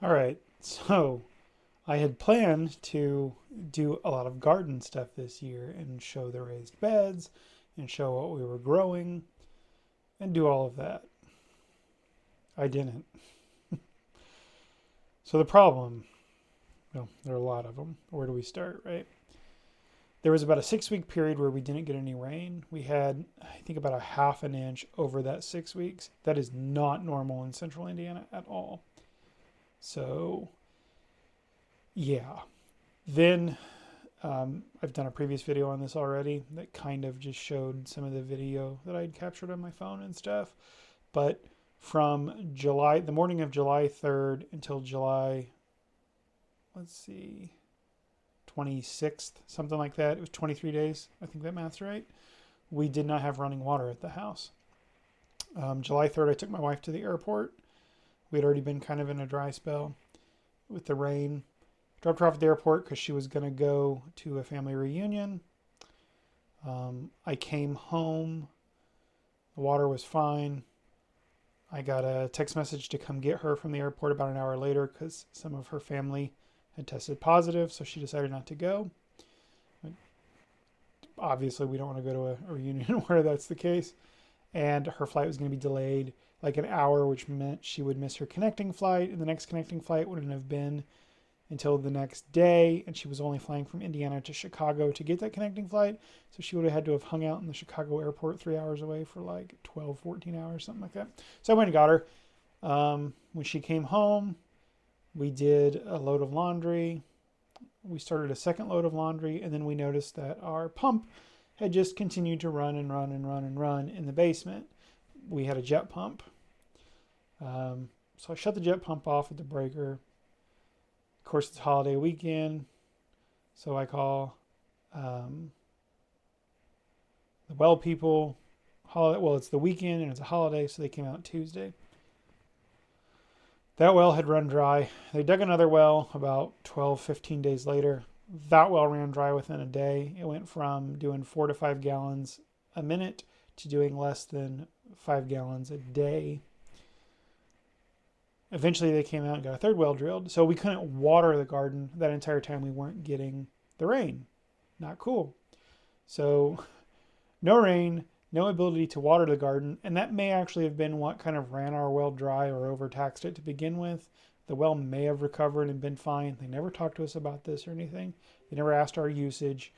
All right, so I had planned to do a lot of garden stuff this year and show the raised beds and show what we were growing and do all of that. I didn't. So the problem, well, there are a lot of them. Where do we start, right? There was about a 6 week period where we didn't get any rain. We had, I think, about a half an inch over that 6 weeks. That is not normal in central Indiana at all. So, yeah. Then I've done a previous video on this already that kind of just showed some of the video that I'd captured on my phone and stuff. But from July, the morning of July 3rd until July, let's see, 26th, something like that. It was 23 days. I think that math's right. We did not have running water at the house. July 3rd, I took my wife to the airport. We had already been kind of in a dry spell with the rain. Dropped her off at the airport because she was going to go to a family reunion. I came home. The water was fine. I got a text message to come get her from the airport about an hour later because some of her family had tested positive, so she decided not to go. Obviously, we don't want to go to a reunion where that's the case. And her flight was going to be delayed like an hour, which meant she would miss her connecting flight, and the next connecting flight wouldn't have been until the next day, and she was only flying from Indiana to Chicago to get that connecting flight, so she would have had to have hung out in the Chicago airport 3 hours away for like 12, 14 hours, something like that. So I went and got her. When she came home, we did a load of laundry. We started a second load of laundry, and then we noticed that our pump had just continued to run and run and run and run in the basement. We had a jet pump. So I shut the jet pump off at the breaker. Of course, it's holiday weekend, so I call the well people. Well, it's the weekend and it's a holiday, so they came out Tuesday. That well had run dry. They dug another well about 12, 15 days later. That well ran dry within a day. It went from doing 4 to 5 gallons a minute to doing less than 5 gallons a day. Eventually, they came out and got a third well drilled. So we couldn't water the garden that entire time we weren't getting the rain. Not cool. So no rain, no ability to water the garden. And that may actually have been what kind of ran our well dry or overtaxed it to begin with. The well may have recovered and been fine. They never talked to us about this or anything. They never asked our usage.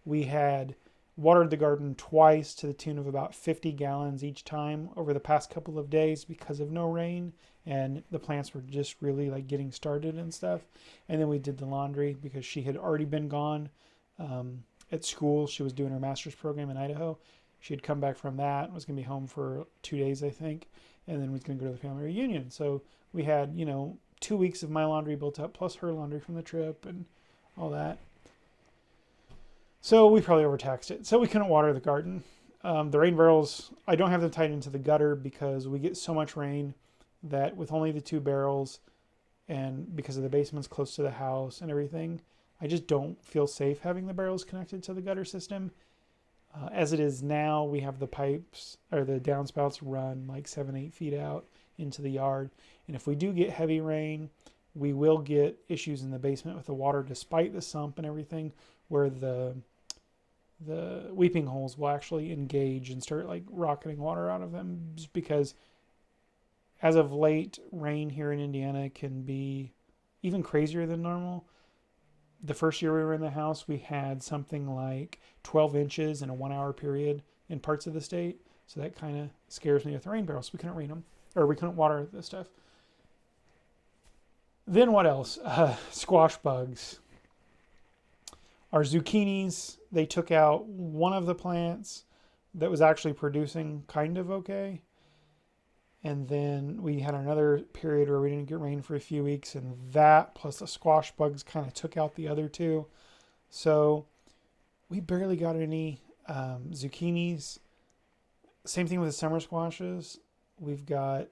We had watered the garden twice to the tune of about 50 gallons each time over the past couple of days because of no rain, and the plants were just really like getting started and stuff. And then we did the laundry because she had already been gone at school. She was doing her master's program in Idaho. She had come back from that, was going to be home for 2 days, I think, and then was going to go to the family reunion. So we had, 2 weeks of my laundry built up plus her laundry from the trip and all that. So we probably overtaxed it. So we couldn't water the garden. The rain barrels, I don't have them tied into the gutter because we get so much rain that with only the 2 barrels and because of the basement's close to the house and everything, I just don't feel safe having the barrels connected to the gutter system. As it is now, we have the pipes or the downspouts run like 7-8 feet out into the yard. And if we do get heavy rain, we will get issues in the basement with the water despite the sump and everything, where the weeping holes will actually engage and start like rocketing water out of them, just because as of late, rain here in Indiana can be even crazier than normal. The first year we were in the house, we had something like 12 inches in a 1 hour period in parts of the state. So that kind of scares me with the rain barrels. We couldn't rain them, or we couldn't water this stuff. Then what else? Squash bugs. Our zucchinis, they took out one of the plants that was actually producing kind of okay. And then we had another period where we didn't get rain for a few weeks, and that plus the squash bugs kind of took out the other two. So we barely got any zucchinis. Same thing with the summer squashes. We've got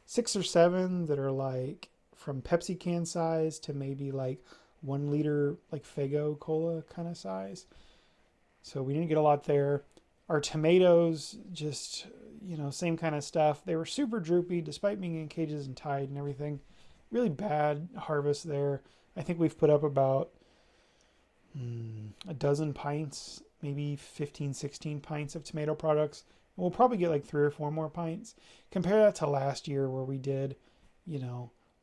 6 or 7 that are like from Pepsi can size to maybe like 1 liter like Faygo cola kind of size. So we didn't get a lot there. Our tomatoes, just, same kind of stuff. They were super droopy despite being in cages and tied and everything. Really bad harvest there. I think we've put up about a dozen pints, maybe 15, 16 pints of tomato products. And we'll probably get like 3 or 4 more pints. Compare that to last year where we did,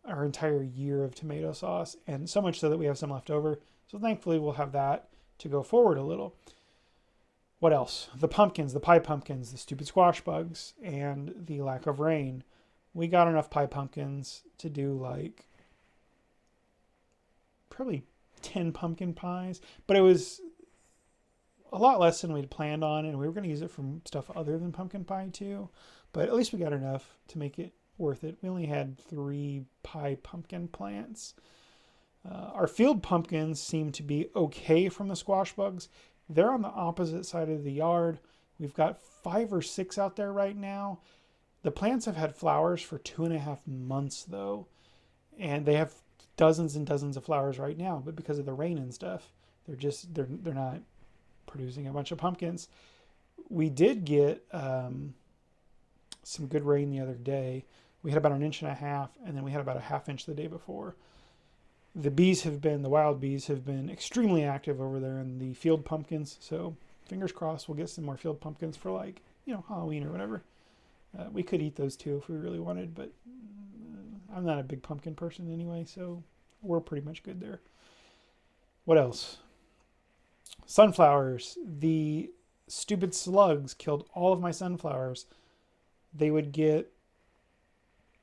our entire year of tomato sauce, and so much so that we have some left over. So thankfully we'll have that to go forward a little. What else? The pumpkins, the pie pumpkins, the stupid squash bugs, and the lack of rain. We got enough pie pumpkins to do like probably 10 pumpkin pies, but it was a lot less than we'd planned on, and we were going to use it for stuff other than pumpkin pie too, but at least we got enough to make it worth it. We only had 3 pie pumpkin plants. Our field pumpkins seem to be okay from the squash bugs. They're on the opposite side of the yard. We've got 5 or 6 out there right now. The plants have had flowers for 2.5 months though, and they have dozens and dozens of flowers right now, but because of the rain and stuff, they're not producing a bunch of pumpkins. We did get some good rain the other day. We had about 1.5 inches, and then we had about a 1/2 inch the day before. The wild bees have been extremely active over there in the field pumpkins. So fingers crossed we'll get some more field pumpkins for like, Halloween or whatever. We could eat those too if we really wanted, but I'm not a big pumpkin person anyway, so we're pretty much good there. What else? Sunflowers. The stupid slugs killed all of my sunflowers. They would get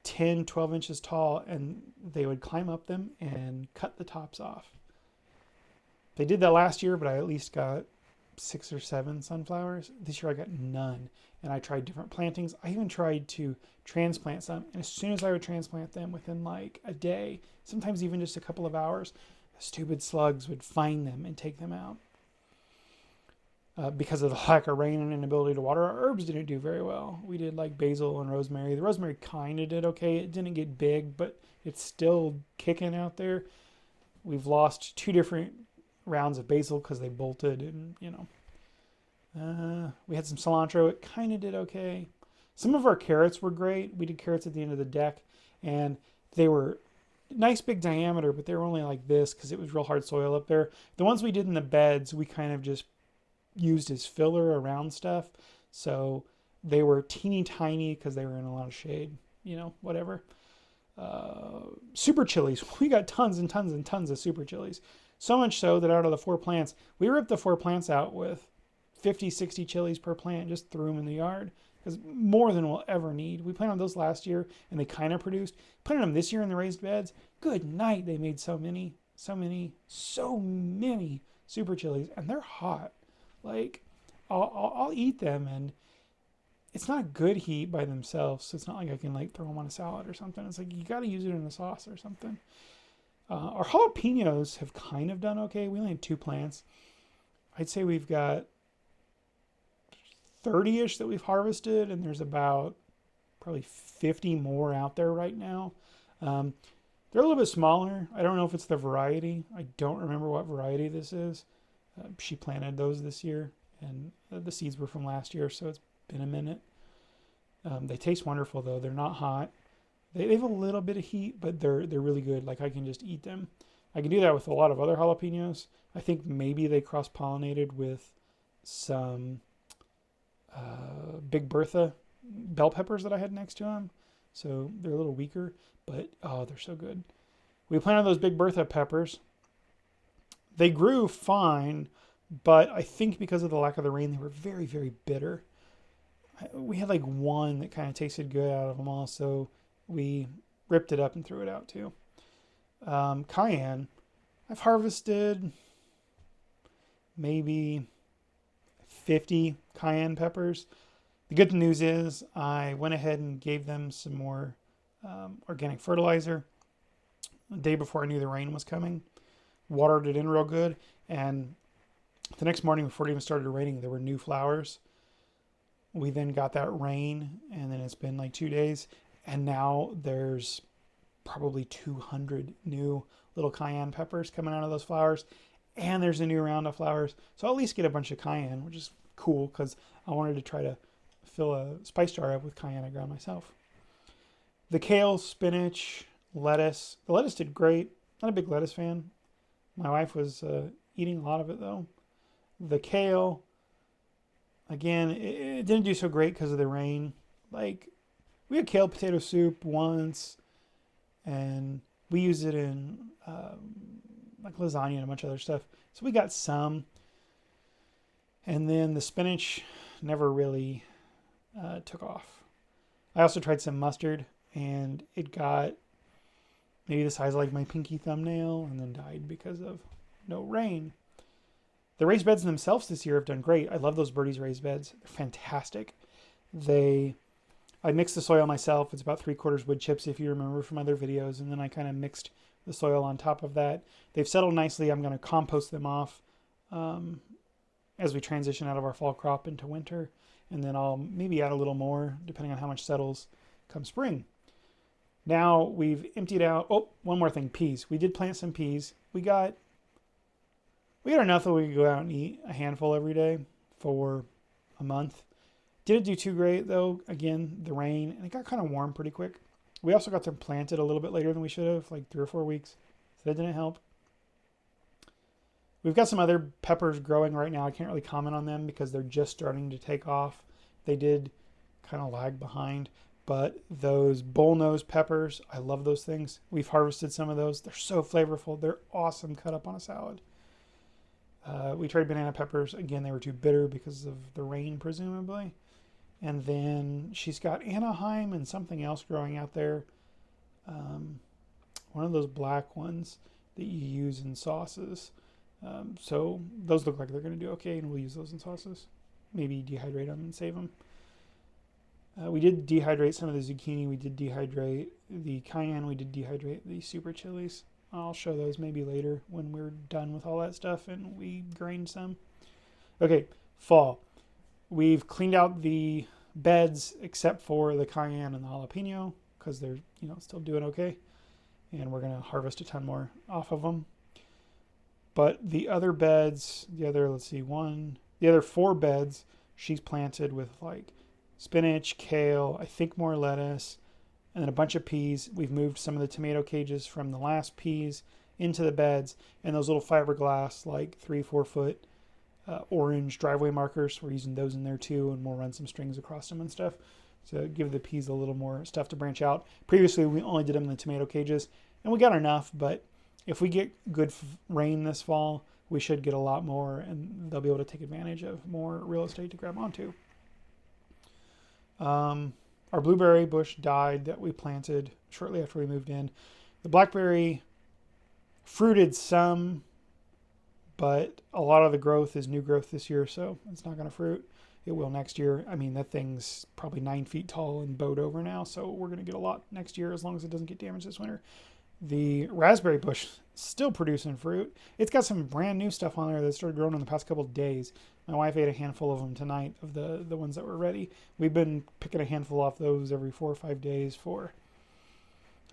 10, 12 inches tall, and they would climb up them and cut the tops off. They did that last year, but I at least got 6 or 7 sunflowers. This year I got none, and I tried different plantings. I even tried to transplant some, and as soon as I would transplant them within like a day, sometimes even just a couple of hours, the stupid slugs would find them and take them out. Because of the lack of rain and inability to water, our herbs didn't do very well. We did like basil and rosemary. The rosemary kind of did okay. It didn't get big, but it's still kicking out there. We've lost 2 different rounds of basil because they bolted, and we had some cilantro. It kind of did okay. Some of our carrots were great. We did carrots at the end of the deck, and they were nice big diameter, but they were only like this because it was real hard soil up there. The ones we did in the beds, we kind of just used as filler around stuff, so they were teeny tiny because they were in a lot of shade, whatever. Super chilies, we got tons and tons and tons of super chilies, so much so that out of the 4 plants, we ripped the 4 plants out with 50, 60 chilies per plant, just threw them in the yard, because more than we'll ever need. We planted those last year and they kind of produced. Planted them this year in the raised beds, good night, they made so many super chilies, and they're hot. Like, I'll eat them, and it's not good heat by themselves, so it's not like I can like throw them on a salad or something. It's like you got to use it in a sauce or something. Our jalapenos have kind of done okay. We only had 2 plants. I'd say we've got 30-ish that we've harvested, and there's about probably 50 more out there right now. They're a little bit smaller. I don't know if it's the variety. I don't remember what variety this is. She planted those this year, and the seeds were from last year, so it's been a minute. They taste wonderful though. They're not hot. They have a little bit of heat, but they're really good. Like, I can just eat them. I can do that with a lot of other jalapenos. I think maybe they cross-pollinated with some Big Bertha bell peppers that I had next to them. So they're a little weaker, but they're so good. We planted those Big Bertha peppers. They grew fine, but I think because of the lack of the rain, they were very, very bitter. We had like one that kind of tasted good out of them all, so we ripped it up and threw it out too. Cayenne, I've harvested maybe 50 cayenne peppers. The good news is I went ahead and gave them some more organic fertilizer the day before I knew the rain was coming. Watered it in real good, and the next morning before it even started raining, there were new flowers. We then got that rain, and then it's been like 2 days, and now there's probably 200 new little cayenne peppers coming out of those flowers, and there's a new round of flowers. So I'll at least get a bunch of cayenne, which is cool because I wanted to try to fill a spice jar up with cayenne I ground myself. The kale, spinach, lettuce. The lettuce did great. Not a big lettuce fan. My wife was eating a lot of it though. The kale, again, it didn't do so great because of the rain. Like, we had kale potato soup once, and we used it in like lasagna and a bunch of other stuff. So we got some. And then the spinach never really took off. I also tried some mustard, and it got maybe the size of like my pinky thumbnail and then died because of no rain. The raised beds themselves this year have done great. I love those Birdie's raised beds. They're fantastic. I mixed the soil myself. It's about 3/4 wood chips if you remember from other videos. And then I kind of mixed the soil on top of that. They've settled nicely. I'm going to compost them off as we transition out of our fall crop into winter. And then I'll maybe add a little more depending on how much settles come spring. Now we've emptied out, oh, one more thing, peas. We did plant some peas. We got enough that we could go out and eat a handful every day for a month. Didn't do too great though. Again, the rain, and it got kind of warm pretty quick. We also got them planted a little bit later than we should have, like 3 or 4 weeks. So that didn't help. We've got some other peppers growing right now. I can't really comment on them because they're just starting to take off. They did kind of lag behind. But those bullnose peppers, I love those things. We've harvested some of those. They're so flavorful. They're awesome cut up on a salad. We tried banana peppers. Again, they were too bitter because of the rain, presumably. And then she's got Anaheim and something else growing out there. One of those black ones that you use in sauces. So those look like they're going to do okay, and we'll use those in sauces. Maybe dehydrate them and save them. We did dehydrate some of the zucchini. We did dehydrate the cayenne. We did dehydrate the super chilies. I'll show those maybe later when we're done with all that stuff and we grained some. Okay, fall. We've cleaned out the beds except for the cayenne and the jalapeno because they're still doing okay. And we're going to harvest a ton more off of them. But the other beds, the other 4 beds, she's planted with like spinach, kale, I think more lettuce, and then a bunch of peas. We've moved some of the tomato cages from the last peas into the beds, and those little fiberglass, like 3-4 foot orange driveway markers, we're using those in there too, and we'll run some strings across them and stuff to give the peas a little more stuff to branch out. Previously, we only did them in the tomato cages, and we got enough, but if we get good rain this fall, we should get a lot more, and they'll be able to take advantage of more real estate to grab onto. Our blueberry bush died that we planted shortly after we moved in. The blackberry fruited some, but a lot of the growth is new growth this year, so it's not going to fruit. It will next year. I mean, that thing's probably 9 feet tall and bowed over now, so we're going to get a lot next year as long as it doesn't get damaged this winter. The raspberry bush still producing fruit. It's got some brand new stuff on there that started growing in the past couple of days. My wife ate a handful of them tonight, of the ones that were ready. We've been picking a handful off those every 4 or 5 days for,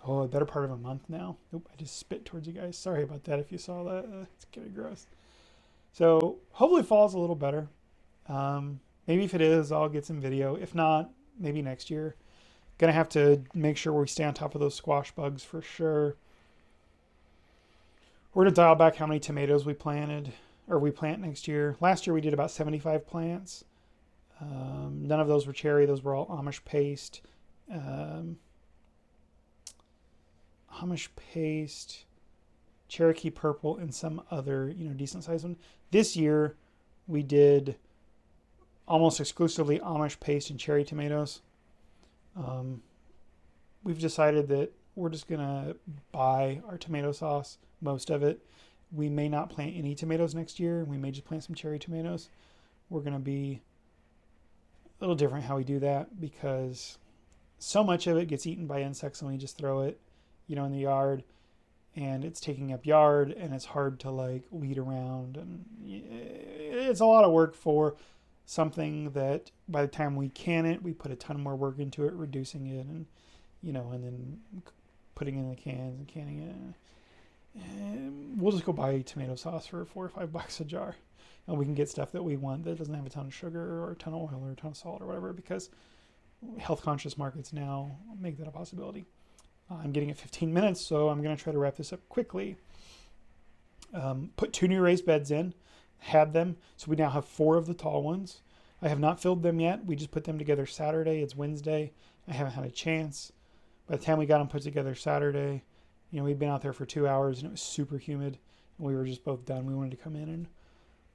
a better part of a month now. Oop, I just spit towards you guys. Sorry about that if you saw that. It's getting gross. So hopefully fall's a little better. Maybe if it is, I'll get some video. If not, maybe next year. Gonna have to make sure we stay on top of those squash bugs for sure. We're gonna dial back how many tomatoes we plant next year. Last year we did about 75 plants. None of those were cherry. Those were all Amish paste. Amish paste, Cherokee purple, and some other, decent sized one. This year we did almost exclusively Amish paste and cherry tomatoes. We've decided that we're just gonna buy our tomato sauce, most of it. We may not plant any tomatoes next year. We may just plant some cherry tomatoes. We're gonna be a little different how we do that because so much of it gets eaten by insects when we just throw it, in the yard, and it's taking up yard, and it's hard to weed around, and it's a lot of work for something that by the time we can it, we put a ton more work into it, reducing it, and and then putting it in the cans and canning it. And we'll just go buy tomato sauce for $4 or $5 a jar. and we can get stuff that we want that doesn't have a ton of sugar or a ton of oil or a ton of salt or whatever, because health conscious markets now make that a possibility. I'm getting at 15 minutes, so I'm going to try to wrap this up quickly. Put 2 new raised beds in, had them, so we now have 4 of the tall ones. I have not filled them yet. We just put them together Saturday. It's Wednesday. I haven't had a chance. By the time we got them put together Saturday, you know, we'd been out there for 2 hours and it was super humid, and we were just both done. We wanted to come in and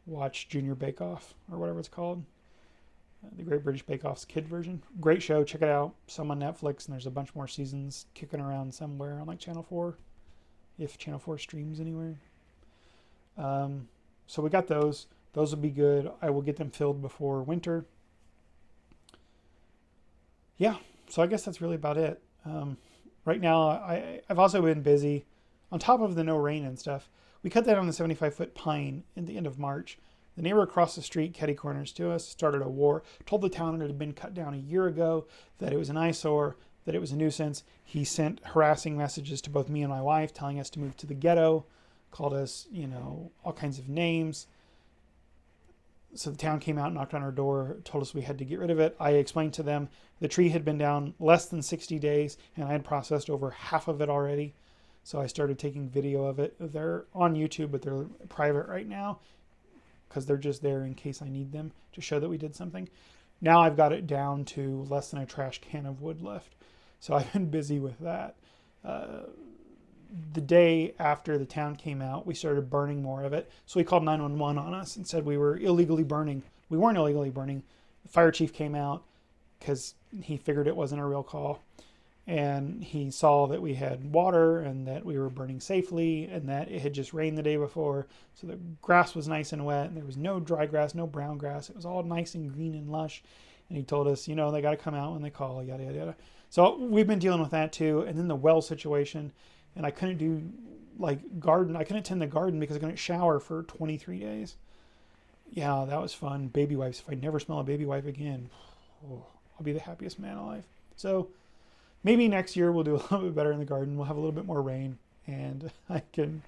watch Junior Bake Off, or whatever it's called. The Great British Bake Off's kid version. Great show. Check it out. Some on Netflix, and there's a bunch more seasons kicking around somewhere on like Channel 4, if Channel 4 streams anywhere. So we got those. Those will be good. I will get them filled before winter. Yeah, so I guess that's really about it. Right now, I've also been busy. On top of the no rain and stuff, we cut down the 75-foot pine in the end of March. The neighbor across the street, catty corners to us, started a war, told the town it had been cut down a year ago, that it was an eyesore, that it was a nuisance. He sent harassing messages to both me and my wife, telling us to move to the ghetto, called us, you know, all kinds of names. So the town came out, knocked on our door, told us we had to get rid of it. I explained to them the tree had been down less than 60 days, and I had processed over half of it already. So I started taking video of it. They're on YouTube, but they're private right now, because they're just there in case I need them to show that we did something. Now I've got it down to less than a trash can of wood left. So I've been busy with that. The day after the town came out, we started burning more of it. So we called 911 on us and said we were illegally burning. We weren't illegally burning. The fire chief came out because he figured it wasn't a real call. And he saw that we had water and that we were burning safely and that it had just rained the day before. So the grass was nice and wet and there was no dry grass, no brown grass. It was all nice and green and lush. And he told us, you know, they got to come out when they call, yada, yada, yada. So we've been dealing with that too. And then the well situation. And I couldn't do like garden. I couldn't tend the garden because I couldn't shower for 23 days. Yeah, that was fun. Baby wipes. If I never smell a baby wipe again, I'll be the happiest man alive. So maybe next year we'll do a little bit better in the garden. We'll have a little bit more rain and I can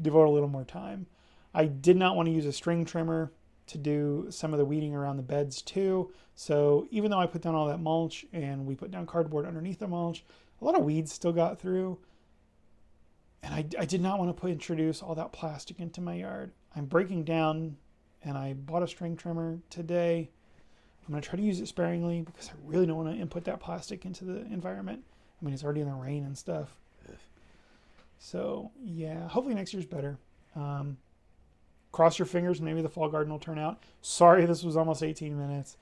devote a little more time. I did not want to use a string trimmer to do some of the weeding around the beds too. So even though I put down all that mulch and we put down cardboard underneath the mulch, a lot of weeds still got through. And I did not want to introduce all that plastic into my yard. I'm breaking down, and I bought a string trimmer today. I'm going to try to use it sparingly because I really don't want to input that plastic into the environment. I mean, it's already in the rain and stuff. So, yeah, hopefully next year's better. Cross your fingers, maybe the fall garden will turn out. Sorry, this was almost 18 minutes.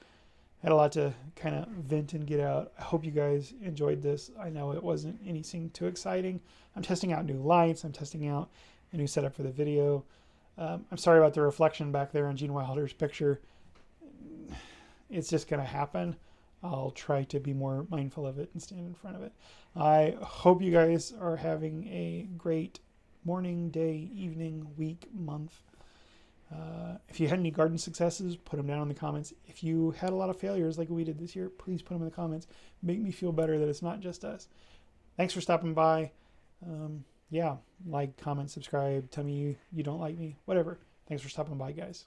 Had a lot to kind of vent and get out. I hope you guys enjoyed this. I know it wasn't anything too exciting. I'm testing out new lights. I'm testing out a new setup for the video. I'm sorry about the reflection back there on Gene Wilder's picture. It's just going to happen. I'll try to be more mindful of it and stand in front of it. I hope you guys are having a great morning, day, evening, week, month. If you had any garden successes, put them down in the comments. If you had a lot of failures like we did this year, please put them in the comments. Make me feel better that it's not just us. Thanks for stopping by. Yeah, like, comment, subscribe, tell me you don't like me, whatever. Thanks for stopping by, guys.